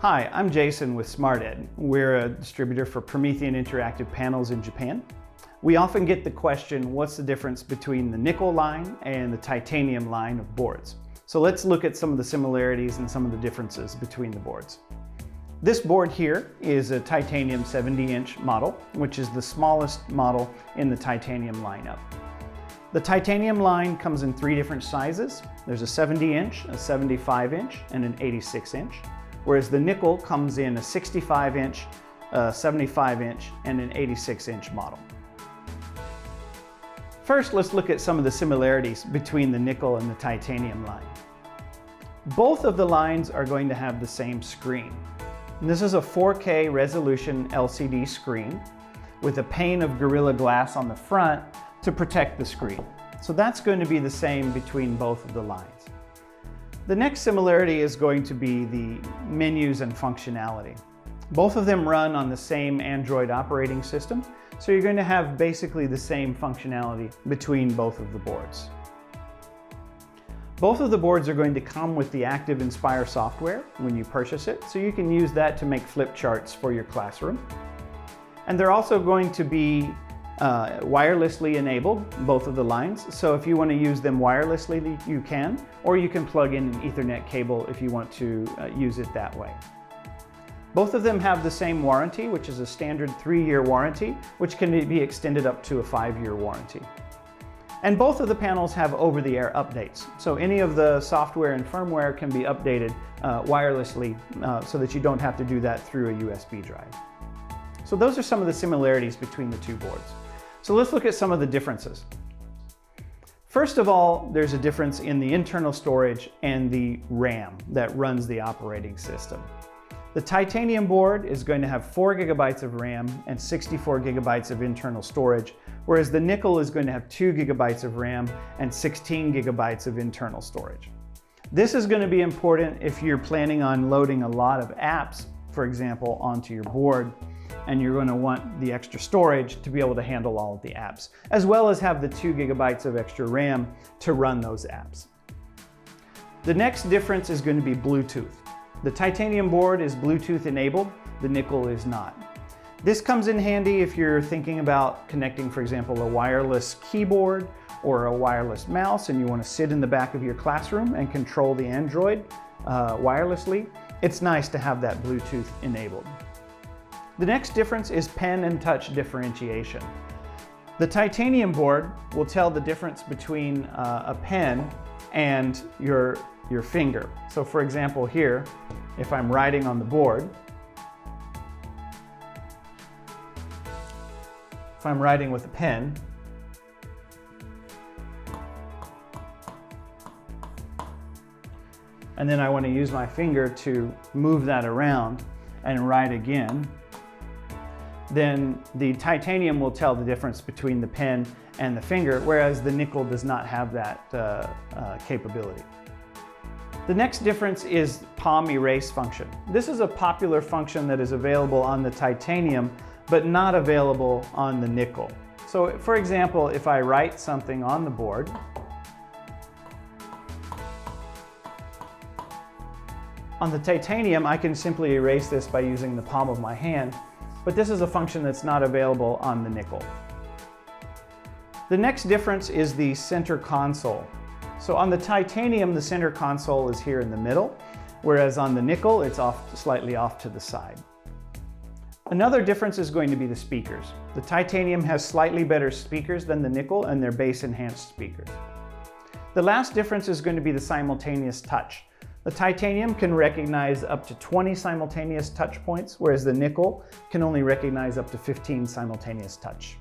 Hi, I'm Jason with SmartEd. We're a distributor for Promethean ActivPanels in Japan. We often get the question, what's the difference between the nickel line and the titanium line of boards? So let's look at some of the similarities and some of the differences between the boards. This board here is a titanium 70-inch model, which is the smallest model in the titanium lineup. The titanium line comes in three different sizes. There's a 70-inch, a 75-inch, and an 86-inch. Whereas the nickel comes in a 65-inch, a 75-inch, and an 86-inch model. First, let's look at some of the similarities between the nickel and the titanium line. Both of the lines are going to have the same screen. And this is a 4K resolution LCD screen with a pane of Gorilla Glass on the front to protect the screen. So that's going to be the same between both of the lines. The next similarity is going to be the menus and functionality. Both of them run on the same Android operating system, so you're going to have basically the same functionality between both of the boards. Both of the boards are going to come with the ActivInspire software when you purchase it, so you can use that to make flip charts for your classroom. And they're also going to be wirelessly enabled, both of the lines. So if you want to use them wirelessly, you can, or you can plug in an Ethernet cable if you want to use it that way. Both of them have the same warranty, which is a standard 3-year warranty, which can be extended up to a 5-year warranty. And both of the panels have over-the-air updates. So any of the software and firmware can be updated wirelessly so that you don't have to do that through a USB drive. So those are some of the similarities between the two boards. So let's look at some of the differences. First of all, there's a difference in the internal storage and the RAM that runs the operating system. The titanium board is going to have 4 GB of RAM and 64 GB of internal storage, whereas the nickel is going to have 2 GB of RAM and 16 GB of internal storage. This is going to be important if you're planning on loading a lot of apps, for example, onto your board, and you're going to want the extra storage to be able to handle all of the apps, as well as have the 2 GB of extra RAM to run those apps. The next difference is going to be Bluetooth. The titanium board is Bluetooth enabled, the nickel is not. This comes in handy if you're thinking about connecting, for example, a wireless keyboard or a wireless mouse and you want to sit in the back of your classroom and control the Android wirelessly. It's nice to have that Bluetooth enabled. The next difference is pen and touch differentiation. The titanium board will tell the difference between a pen and your finger. So for example here, if I'm writing on the board, if I'm writing with a pen, and then I want to use my finger to move that around and write again, then the titanium will tell the difference between the pen and the finger, whereas the nickel does not have that capability. The next difference is palm erase function. This is a popular function that is available on the titanium, but not available on the nickel. So for example, if I write something on the board, on the titanium, I can simply erase this by using the palm of my hand, but this is a function that's not available on the nickel. The next difference is the center console. So on the titanium, the center console is here in the middle, whereas on the nickel, it's slightly off to the side. Another difference is going to be the speakers. The titanium has slightly better speakers than the nickel, and they're bass-enhanced speakers. The last difference is going to be the simultaneous touch. The titanium can recognize up to 20 simultaneous touch points, whereas the nickel can only recognize up to 15 simultaneous touch.